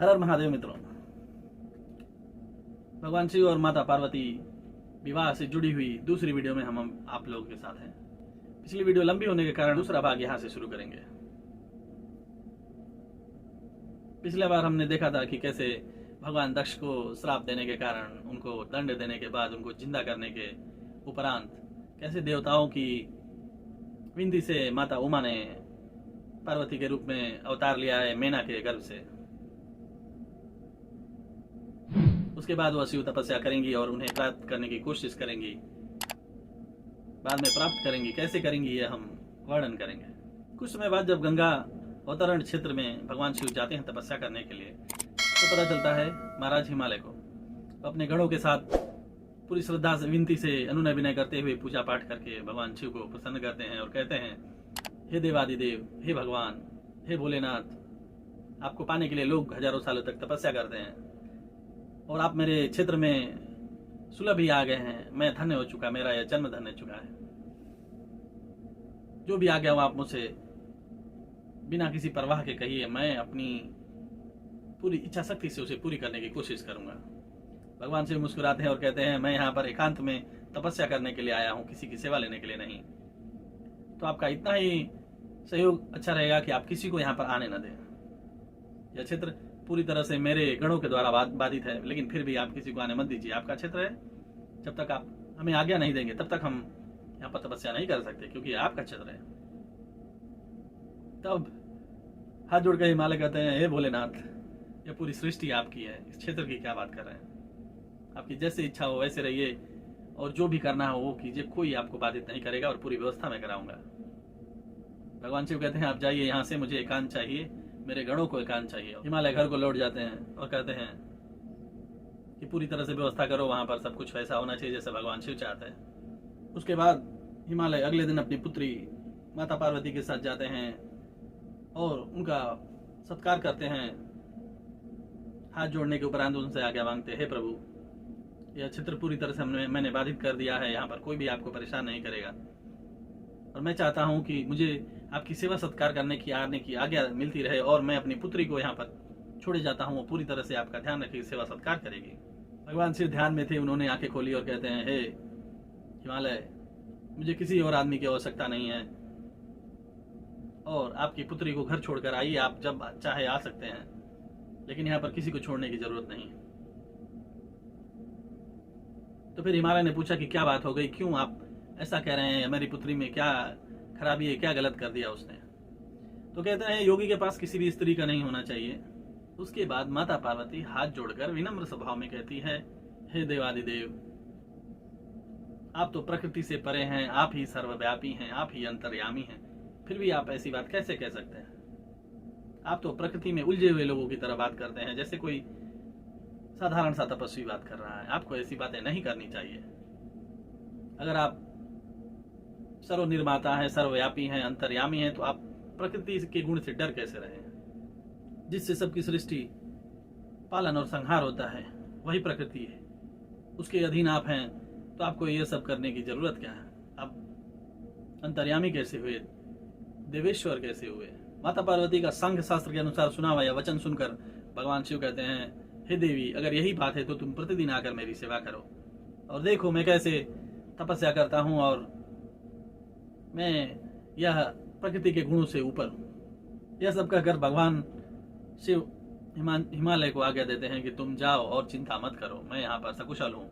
हर हर महादेव मित्रों। भगवान शिव और माता पार्वती विवाह से जुड़ी हुई दूसरी वीडियो में हम आप लोगों के साथ हैं। पिछली वीडियो लंबी होने के कारण दूसरा भाग यहां से शुरू करेंगे। पिछले बार हमने देखा था कि कैसे भगवान दक्ष को श्राप देने के कारण, उनको दंड देने के बाद, उनको जिंदा करने के उपरांत कैसे देवताओं की विनती से माता उमा ने पार्वती के रूप में अवतार लिया है मेना के गर्भ से। उसके बाद वह शिव तपस्या करेंगी और उन्हें प्राप्त करने की कोशिश करेंगी, बाद में प्राप्त करेंगी। कैसे करेंगी यह हम वर्णन करेंगे। कुछ समय बाद जब गंगा अवतरण क्षेत्र में भगवान शिव जाते हैं तपस्या करने के लिए, तो पता चलता है महाराज हिमालय को अपने गणों के साथ पूरी श्रद्धा से, विनती से, अनुनय विनय करते हुए पूजा पाठ करके भगवान शिव को प्रसन्न करते हैं और कहते हैं, हे देवादिदेव, हे भगवान, हे भोलेनाथ, आपको पाने के लिए लोग हजारों सालों तक तपस्या करते हैं और आप मेरे क्षेत्र में सुलभ ही आ गए हैं। मैं धन्य हो चुका, मेरा यह जन्म धन्य चुका है। जो भी आ गया वो आप मुझसे बिना किसी परवाह के कहिए, मैं अपनी पूरी इच्छा शक्ति से उसे पूरी करने की कोशिश करूंगा। भगवान शिव मुस्कुराते हैं और कहते हैं, मैं यहाँ पर एकांत में तपस्या करने के लिए आया हूँ, किसी की सेवा लेने के लिए नहीं। तो आपका इतना ही सहयोग अच्छा रहेगा कि आप किसी को यहाँ पर आने न दें। यह क्षेत्र पूरी तरह से मेरे गणों के द्वारा बाधित है, लेकिन फिर भी आप किसी को आने मत दीजिए। आपका क्षेत्र है, जब तक आप हमें आज्ञा नहीं देंगे तब तक हम यहाँ पर तपस्या नहीं कर सकते, क्योंकि आपका क्षेत्र है। तब हाथ जोड़ के हिमालय कहते हैं, हे भोलेनाथ, यह पूरी सृष्टि आपकी है, इस क्षेत्र की क्या बात कर रहे हैं। आपकी जैसे इच्छा हो वैसे रहिए और जो भी करना हो वो कीजिए, कोई आपको बाधित नहीं करेगा और पूरी व्यवस्था मैं कराऊंगा। भगवान शिव कहते हैं, आप जाइए यहाँ से, मुझे एकांत चाहिए, मेरे गणों को एकांत चाहिए। हिमालय घर को लौट जाते हैं और कहते हैं कि पूरी तरह से व्यवस्था करो, वहां पर सब कुछ वैसा होना चाहिए जैसे भगवान शिव चाहते हैं। उसके बाद हिमालय अगले दिन अपनी पुत्री माता पार्वती के साथ जाते हैं और उनका सत्कार करते हैं। हाथ जोड़ने के उपरांत उनसे आज्ञा मांगते, हे प्रभु, यह क्षेत्र पूरी तरह से मैंने बाधित कर दिया है, यहाँ पर कोई भी आपको परेशान नहीं करेगा और मैं चाहता हूँ कि मुझे आपकी सेवा सत्कार करने की आने की आज्ञा मिलती रहे और मैं अपनी पुत्री को यहाँ पर छोड़े जाता हूँ, वो पूरी तरह से आपका ध्यान रखेगी, सेवा सत्कार करेगी। भगवान शिव ध्यान में थे, उन्होंने आंखें खोली और कहते हैं, हे हिमालय, मुझे किसी और आदमी की आवश्यकता नहीं है और आपकी पुत्री को घर छोड़कर आइए, आप जब चाहे आ सकते हैं, लेकिन यहाँ पर किसी को छोड़ने की जरूरत नहीं। तो फिर हिमालय ने पूछा कि क्या बात हो गई, क्यों आप ऐसा कह रहे हैं, मेरी पुत्री में क्या खराबी है, क्या गलत कर दिया उसने। तो कहते हैं, योगी के पास किसी भी स्त्री का नहीं होना चाहिए। उसके बाद माता पार्वती हाथ जोड़कर विनम्र स्वभाव में कहती है, हे देवादिदेव, आप तो प्रकृति से परे हैं, आप ही सर्वव्यापी हैं, आप ही अंतर्यामी हैं, फिर भी आप ऐसी बात कैसे कह सकते हैं। आप तो प्रकृति में उलझे हुए लोगों की तरह बात करते हैं, जैसे कोई साधारण सा तपस्वी बात कर रहा है। आपको ऐसी बातें नहीं करनी चाहिए। अगर आप सर्वनिर्माता हैं, सर्वव्यापी हैं, अंतर्यामी हैं, तो आप प्रकृति के गुण से डर कैसे रहे, जिससे सबकी सृष्टि, पालन और संहार होता है, वही प्रकृति है, उसके अधीन आप हैं, तो आपको यह सब करने की जरूरत क्या है। आप अंतर्यामी कैसे हुए, देवेश्वर कैसे हुए। माता पार्वती का सांख्य शास्त्र के अनुसार सुना हुआ यह वचन सुनकर भगवान शिव कहते हैं, हे देवी, अगर यही बात है तो तुम प्रतिदिन आकर मेरी सेवा करो और देखो मैं कैसे तपस्या करता हूँ और मैं यह प्रकृति के गुणों से ऊपर हूँ। यह सब कहकर भगवान शिव हिमालय को आज्ञा देते हैं कि तुम जाओ और चिंता मत करो, मैं यहाँ पर सकुशल हूँ।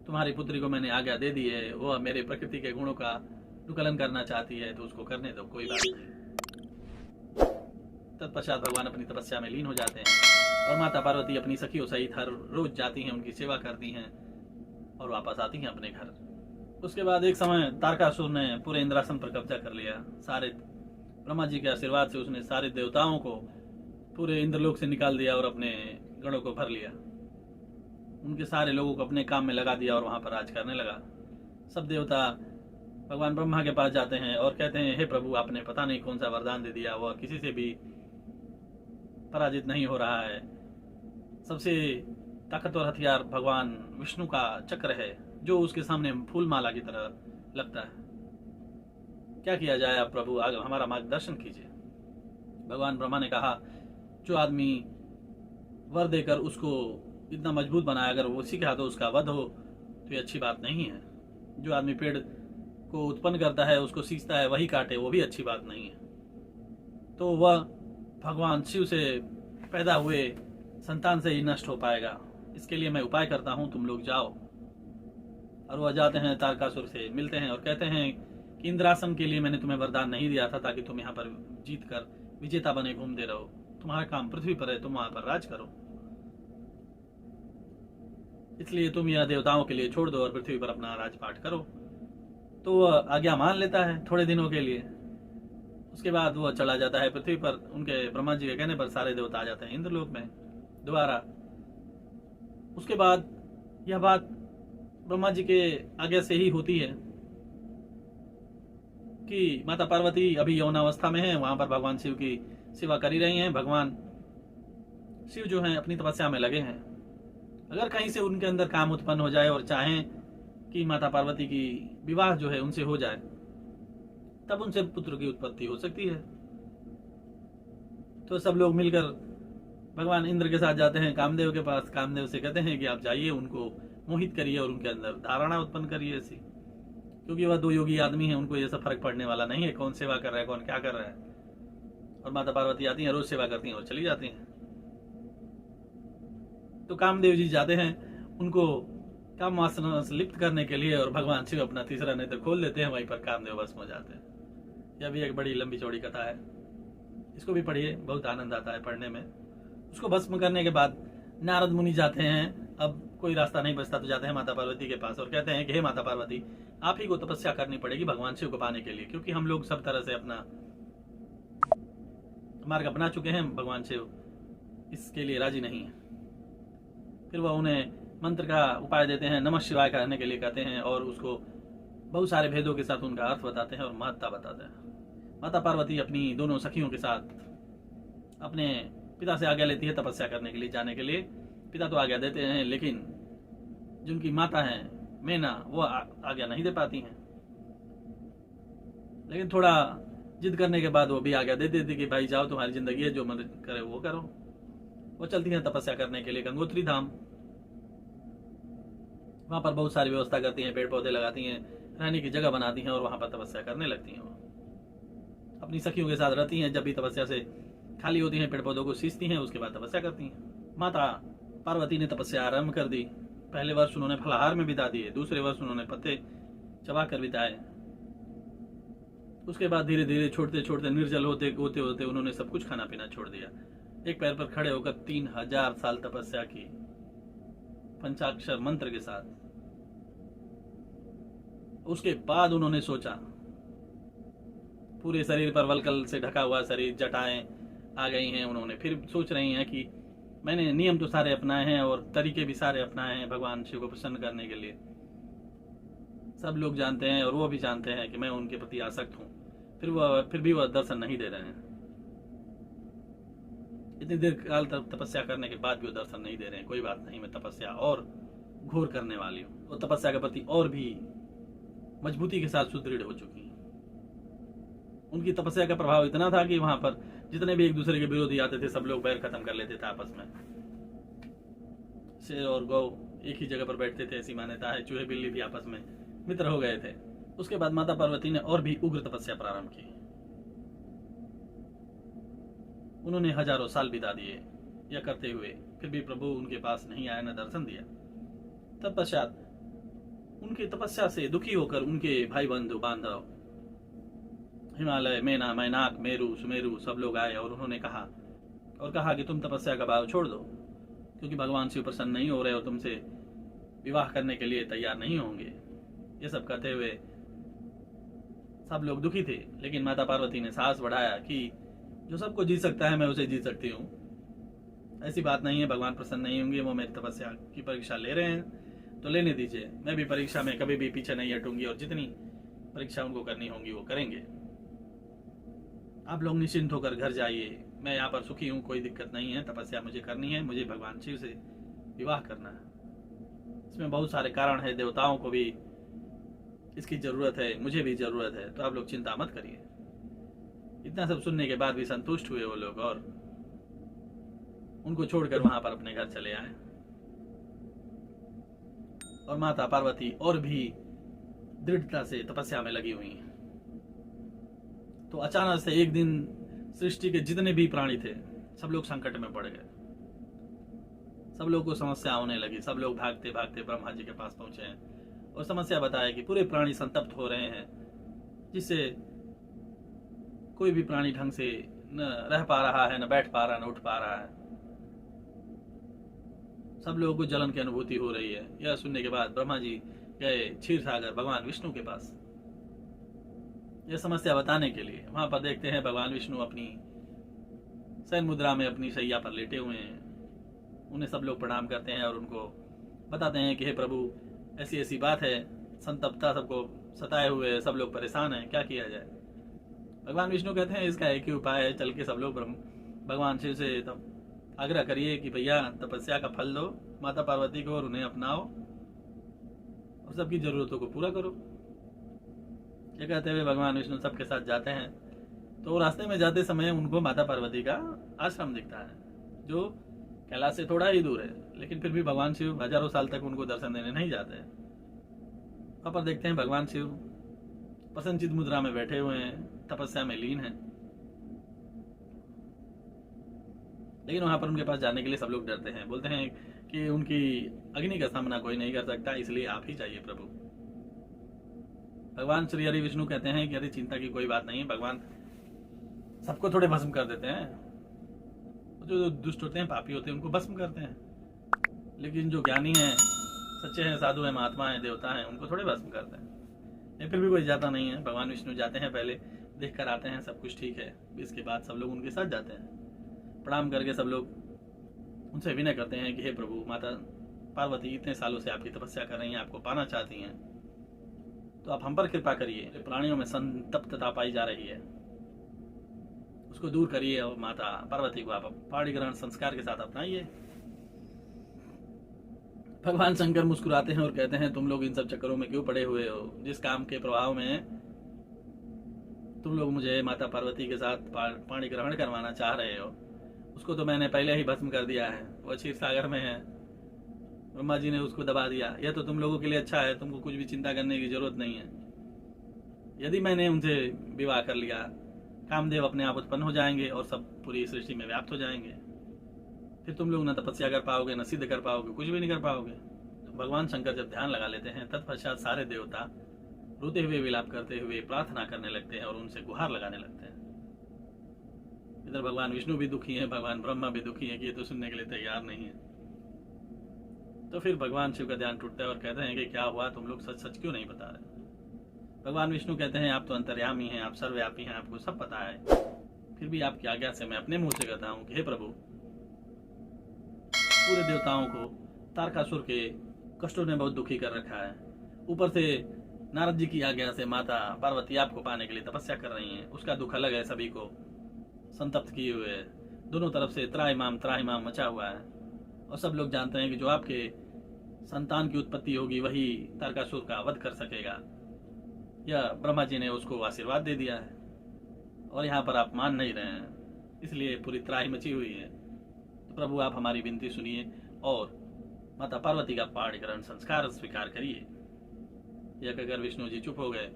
तुम्हारी पुत्री को मैंने आज्ञा दे दी है, वह मेरे प्रकृति के गुणों का अनुकलन करना चाहती है, तो उसको करने दो, कोई बात नहीं। तत्पश्चात भगवान अपनी तपस्या में लीन हो जाते हैं और माता पार्वती अपनी सखियों सहित हर रोज जाती हैं, उनकी सेवा करती हैं और वापस आती हैं अपने घर। उसके बाद एक समय तारकासुर ने पूरे इंद्रासन पर कब्जा कर लिया। सारे ब्रह्मा जी के आशीर्वाद से उसने सारे देवताओं को पूरे इंद्रलोक से निकाल दिया और अपने गणों को भर लिया। उनके सारे लोगों को अपने काम में लगा दिया और वहां पर राज करने लगा। सब देवता भगवान ब्रह्मा के पास जाते हैं और कहते हैं, हे प्रभु, आपने पता नहीं कौन सा वरदान दे दिया, वह किसी से भी पराजित नहीं हो रहा है। सबसे ताकतवर हथियार भगवान विष्णु का चक्र है, जो उसके सामने फूल माला की तरह लगता है। क्या किया जाए आप प्रभु, आगे हमारा मार्गदर्शन कीजिए। भगवान ब्रह्मा ने कहा, जो आदमी वर देकर उसको इतना मजबूत बनाया, अगर उसी के हाथों उसका वध हो तो ये अच्छी बात नहीं है। जो आदमी पेड़ को उत्पन्न करता है, उसको सींचता है, वही काटे, वो भी अच्छी बात नहीं है। तो वह भगवान शिव से पैदा हुए संतान से ही नष्ट हो पाएगा। इसके लिए मैं उपाय करता हूँ, तुम लोग जाओ। और वह जाते हैं, तारकासुर से मिलते हैं और कहते हैं कि इंद्रासन के लिए मैंने तुम्हें वरदान नहीं दिया था ताकि तुम यहाँ पर जीत कर विजेता बने घूमते रहो। तुम्हारा काम पृथ्वी पर है, तुम वहां पर राज करो, इसलिए तुम यह देवताओं के लिए छोड़ दो और पृथ्वी पर अपना राजपाट करो। तो वह आज्ञा मान लेता है थोड़े दिनों के लिए। उसके बाद वह चला जाता है पृथ्वी पर। उनके ब्रह्मा जी के कहने पर सारे देवता आ जाते हैं इंद्रलोक में दोबारा। उसके बाद यह बात ब्रह्मा जी के आज्ञा से ही होती है कि माता पार्वती अभी यौनावस्था में है, वहां पर भगवान शिव की सेवा कर ही रही हैं। भगवान शिव जो हैं अपनी तपस्या में लगे हैं। अगर कहीं से उनके अंदर काम उत्पन्न हो जाए और चाहें कि माता पार्वती की विवाह जो है उनसे हो जाए, तब उनसे पुत्र की उत्पत्ति हो सकती है। तो सब लोग मिलकर भगवान इंद्र के साथ जाते हैं कामदेव के पास। कामदेव से कहते हैं कि आप जाइए, उनको मोहित करिए और उनके अंदर धारणा उत्पन्न करिए ऐसी, क्योंकि वह दो योगी आदमी हैं, उनको ये सब फर्क पड़ने वाला नहीं है कौन सेवा कर रहा है, कौन क्या कर रहा है। और माता पार्वती आती हैं, रोज सेवा करती हैं और चली जाती हैं। तो कामदेव जी जाते हैं उनको काम वासना से लिप्त करने के लिए, और भगवान शिव अपना तीसरा नेत्र खोल देते हैं, वहीं पर कामदेव भस्म हो जाते हैं। यह भी एक बड़ी लंबी चौड़ी कथा है, इसको भी पढ़िए, बहुत आनंद आता है पढ़ने में। उसको भस्म करने के बाद नारद मुनि जाते हैं, अब कोई रास्ता नहीं बचता तो जाते हैं माता पार्वती के पास और कहते हैं कि हे माता पार्वती, आप ही को तपस्या करनी पड़ेगी भगवान शिव को पाने के लिए, क्योंकि हम लोग सब तरह से अपना मार्ग अपना चुके हैं, भगवान शिव इसके लिए राजी नहीं है। फिर वह उन्हें मंत्र का उपाय देते हैं, नमः शिवाय कहने के लिए कहते हैं, और उसको बहुत सारे भेदों के साथ उनका अर्थ बताते हैं और महत्ता बताते हैं। माता पार्वती अपनी दोनों सखियों के साथ अपने पिता से आज्ञा लेती है तपस्या करने के लिए जाने के लिए। पिता तो आज्ञा देते हैं, लेकिन जिनकी माता है मैना, वो आज्ञा नहीं दे पाती हैं। लेकिन थोड़ा जिद करने के बाद वो भी आज्ञा दे देती कि भाई जाओ, तुम्हारी जिंदगी है, जो मन करे वो करो। वो चलती हैं तपस्या करने के लिए गंगोत्री धाम। वहां पर बहुत सारी व्यवस्था करती हैं, पेड़ पौधे लगाती हैं, रहने की जगह बनाती हैं और वहां पर तपस्या करने लगती हैं। वो अपनी सखियों के साथ रहती हैं, जब भी तपस्या से खाली होती हैं पेड़ पौधों को सींचती हैं, उसके बाद तपस्या करती हैं। माता पार्वती ने तपस्या आरंभ कर दी। पहले वर्ष उन्होंने फलाहार में बिता दिए, दूसरे वर्ष उन्होंने पत्ते चबा कर बिताए। उसके बाद धीरे धीरे छोड़ते छोड़ते निर्जल होते होते होते उन्होंने सब कुछ खाना पीना छोड़ दिया। एक पैर पर खड़े होकर 3000 साल तपस्या की पंचाक्षर मंत्र के साथ। उसके बाद उन्होंने सोचा, पूरे शरीर पर वलकल से ढका हुआ शरीर, जटाएं आ गई हैं, उन्होंने फिर सोच रही हैं कि मैंने नियम तो सारे अपनाए हैं और तरीके भी सारे अपनाए हैं भगवान शिव को प्रसन्न करने के लिए। सब लोग जानते हैं और वो भी जानते हैं कि मैं उनके प्रति आसक्त हूं, फिर भी वह दर्शन नहीं दे रहे हैं। इतनी देर काल तपस्या करने के बाद भी वो दर्शन नहीं दे रहे हैं। कोई बात नहीं, मैं तपस्या और घोर करने वाली हूँ। वो तपस्या के प्रति और भी मजबूती के साथ सुदृढ़ हो चुकी हैं। उनकी तपस्या का प्रभाव इतना था कि वहां पर जितने भी एक दूसरे के विरोधी आते थे, सब लोग बैर खत्म कर लेते थे आपस में। शेर और गौ एक ही जगह पर बैठते थे, ऐसी मान्यता है। चूहे बिल्ली भी आपस में मित्र हो गए थे। उसके बाद माता पार्वती ने और भी उग्र तपस्या प्रारंभ की। उन्होंने हजारों साल बिता दिए यह करते हुए, फिर भी प्रभु उनके पास नहीं आया, न दर्शन दिया। तत्पश्चात उनकी तपस्या से दुखी होकर उनके भाई बंधु बांधव हिमालय, मैना, मैनाक, मेरू, सुमेरु सब लोग आए और उन्होंने कहा कि तुम तपस्या का भाव छोड़ दो, क्योंकि भगवान शिव प्रसन्न नहीं हो रहे और तुमसे विवाह करने के लिए तैयार नहीं होंगे। ये सब कहते हुए सब लोग दुखी थे, लेकिन माता पार्वती ने साहस बढ़ाया कि जो सबको जीत सकता है मैं उसे जीत सकती हूँ। ऐसी बात नहीं है, भगवान प्रसन्न नहीं होंगे, वो मेरी तपस्या की परीक्षा ले रहे हैं तो लेने दीजिए। मैं भी परीक्षा में कभी भी पीछे नहीं हटूंगी और जितनी परीक्षा उनको करनी होंगी वो करेंगे। आप लोग निश्चिंत होकर घर जाइए, मैं यहाँ पर सुखी हूँ, कोई दिक्कत नहीं है। तपस्या मुझे करनी है, मुझे भगवान शिव से विवाह करना है। इसमें बहुत सारे कारण है, देवताओं को भी इसकी जरूरत है, मुझे भी जरूरत है, तो आप लोग चिंता मत करिए। इतना सब सुनने के बाद भी संतुष्ट हुए वो लोग और उनको छोड़कर वहां पर अपने घर चले आए। और माता पार्वती और भी दृढ़ता से तपस्या में लगी हुई हैं। तो अचानक से एक दिन सृष्टि के जितने भी प्राणी थे सब लोग संकट में पड़ गए। सब लोग को समस्या होने लगी। सब लोग भागते भागते ब्रह्मा जी के पास पहुंचे हैं और समस्या बताया कि पूरे प्राणी संतप्त हो रहे हैं, जिससे कोई भी प्राणी ढंग से न रह पा रहा है, न बैठ पा रहा है, न उठ पा रहा है। सब लोगों को जलन की अनुभूति हो रही है। यह सुनने के बाद ब्रह्मा जी गए क्षीर सागर भगवान विष्णु के पास यह समस्या बताने के लिए। वहां पर देखते हैं भगवान विष्णु अपनी शयन मुद्रा में अपनी शैया पर लेटे हुए हैं। उन्हें सब लोग प्रणाम करते हैं और उनको बताते हैं कि हे प्रभु, ऐसी ऐसी बात है, संतप्तता सबको सताए हुए है, सब लोग परेशान हैं, क्या किया जाए। भगवान विष्णु कहते हैं इसका एक ही उपाय है, चल के सब लोग भगवान शिव से तब आग्रह करिए कि भैया तपस्या का फल दो माता पार्वती को और उन्हें अपनाओ और सबकी जरूरतों को पूरा करो। ये कहते हुए भगवान विष्णु सबके साथ जाते हैं। तो रास्ते में जाते समय उनको माता पार्वती का आश्रम दिखता है, जो कैलाश से थोड़ा ही दूर है, लेकिन फिर भी भगवान शिव हजारों साल तक उनको दर्शन देने नहीं जाते। वहां पर देखते हैं भगवान शिव प्रसन्नचित मुद्रा में बैठे हुए हैं, तपस्या में लीन हैं। लेकिन वहां पर उनके पास जाने के लिए सब लोग डरते हैं, बोलते हैं कि उनकी अग्नि का सामना कोई नहीं कर सकता, इसलिए आप ही जाइए प्रभु। भगवान श्री हरि विष्णु कहते हैं कि अरे चिंता की कोई बात नहीं, भगवान सबको थोड़े भस्म कर देते हैं। जो दुष्ट होते हैं, पापी होते हैं, उनको भस्म करते हैं, लेकिन जो ज्ञानी हैं, सच्चे हैं, साधु हैं, महात्मा हैं, देवता हैं, उनको थोड़े भस्म करते हैं। फिर भी कोई जाता नहीं है। भगवान विष्णु जाते हैं, पहले देख कर आते हैं सब कुछ ठीक है, इसके बाद सब लोग उनके साथ जाते हैं। प्रणाम करके सब लोग उनसे विनय करते हैं कि हे प्रभु, माता पार्वती इतने सालों से आपकी तपस्या कर रही हैं, आपको पाना चाहती हैं, तो आप हम पर कृपा करिए। प्राणियों में संतप्तता पाई जा रही है, उसको दूर करिए और माता पार्वती को आप पाणी ग्रहण संस्कार के साथ अपनाइए। भगवान शंकर मुस्कुराते हैं और कहते हैं तुम लोग इन सब चक्करों में क्यों पड़े हुए हो। जिस काम के प्रभाव में तुम लोग मुझे माता पार्वती के साथ पाणी ग्रहण करवाना चाह रहे हो, उसको तो मैंने पहले ही भस्म कर दिया है, वह क्षीर सागर में है, ब्रह्मा जी ने उसको दबा दिया। यह तो तुम लोगों के लिए अच्छा है, तुमको कुछ भी चिंता करने की जरूरत नहीं है। यदि मैंने उनसे विवाह कर लिया, कामदेव अपने आप उत्पन्न हो जाएंगे और सब पूरी सृष्टि में व्याप्त हो जाएंगे। फिर तुम लोग न तपस्या कर पाओगे, न सिद्ध कर पाओगे, कुछ भी नहीं कर पाओगे। तो भगवान शंकर जब ध्यान लगा लेते हैं, तत्पश्चात सारे देवता रोते हुए विलाप करते हुए प्रार्थना करने लगते हैं और उनसे गुहार लगाने लगते हैं। इधर भगवान विष्णु भी दुखी हैं, भगवान ब्रह्मा भी दुखी हैं कि ये तो सुनने के लिए तैयार नहीं है। तो फिर भगवान शिव का ध्यान टूटता है और कहते हैं कि क्या हुआ, तुम लोग सच सच क्यों नहीं बता रहे। भगवान विष्णु कहते हैं आप तो अंतर्यामी हैं, आप सर्वव्यापी हैं, आपको सब पता है, फिर भी आपकी आज्ञा से मैं अपने मुंह से कहता हूं कि हे प्रभु, पूरे देवताओं को तारकासुर के कष्टों ने बहुत दुखी कर रखा है। ऊपर से नारद जी की आज्ञा से माता पार्वती आपको पाने के लिए तपस्या कर रही हैं, उसका दुख अलग है, सभी को संतप्त किए हुए है। दोनों तरफ से त्राहिमाम मचा हुआ है और सब लोग जानते हैं कि जो आपके संतान की उत्पत्ति होगी वही तारकासुर का वध कर सकेगा। यह ब्रह्मा जी ने उसको आशीर्वाद दे दिया है और यहाँ पर आप मान नहीं रहे हैं, इसलिए पूरी त्राही मची हुई है। तो प्रभु आप हमारी विनती सुनिए और माता पार्वती का पाणी ग्रहण संस्कार स्वीकार करिए। यह कहकर विष्णु जी चुप हो गए।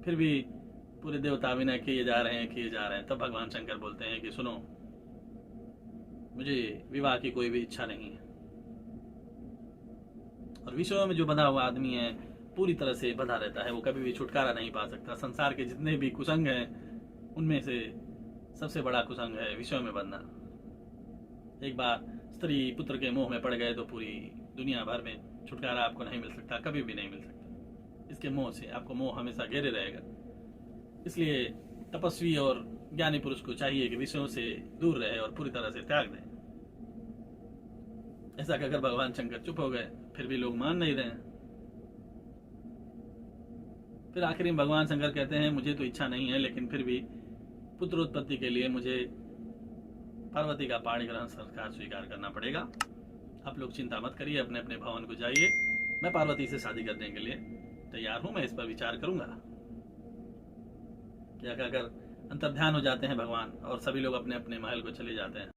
फिर भी पूरे देवता विनय किए जा रहे हैं। तब भगवान शंकर बोलते हैं कि सुनो, मुझे विवाह की कोई भी इच्छा नहीं है और विषयों में जो बंधा हुआ आदमी है पूरी तरह से बंधा रहता है, वो कभी भी छुटकारा नहीं पा सकता। संसार के जितने भी कुसंग हैं उनमें से सबसे बड़ा कुसंग है विषयों में बंधना। एक बार स्त्री पुत्र के मोह में पड़ गए तो पूरी दुनिया भर में छुटकारा आपको नहीं मिल सकता, कभी भी नहीं मिल सकता। इसके मोह से आपको मोह हमेशा घेरे रहेगा। इसलिए तपस्वी और ज्ञानी पुरुष को चाहिए कि विषयों से दूर रहे और पूरी तरह से त्याग दें। ऐसा कहकर भगवान शंकर चुप हो गए, फिर भी लोग मान नहीं रहे। फिर आखिर में भगवान शंकर कहते हैं मुझे तो इच्छा नहीं है, लेकिन फिर भी पुत्रोत्पत्ति के लिए मुझे पार्वती का पाणी ग्रहण संस्कार स्वीकार करना पड़ेगा। आप लोग चिंता मत करिए, अपने अपने भवन को जाइए, मैं पार्वती से शादी करने के लिए तैयार हूं, मैं इस पर विचार करूंगा। क्या कहकर अंतर्ध्यान हो जाते हैं भगवान और सभी लोग अपने अपने महल को चले जाते हैं।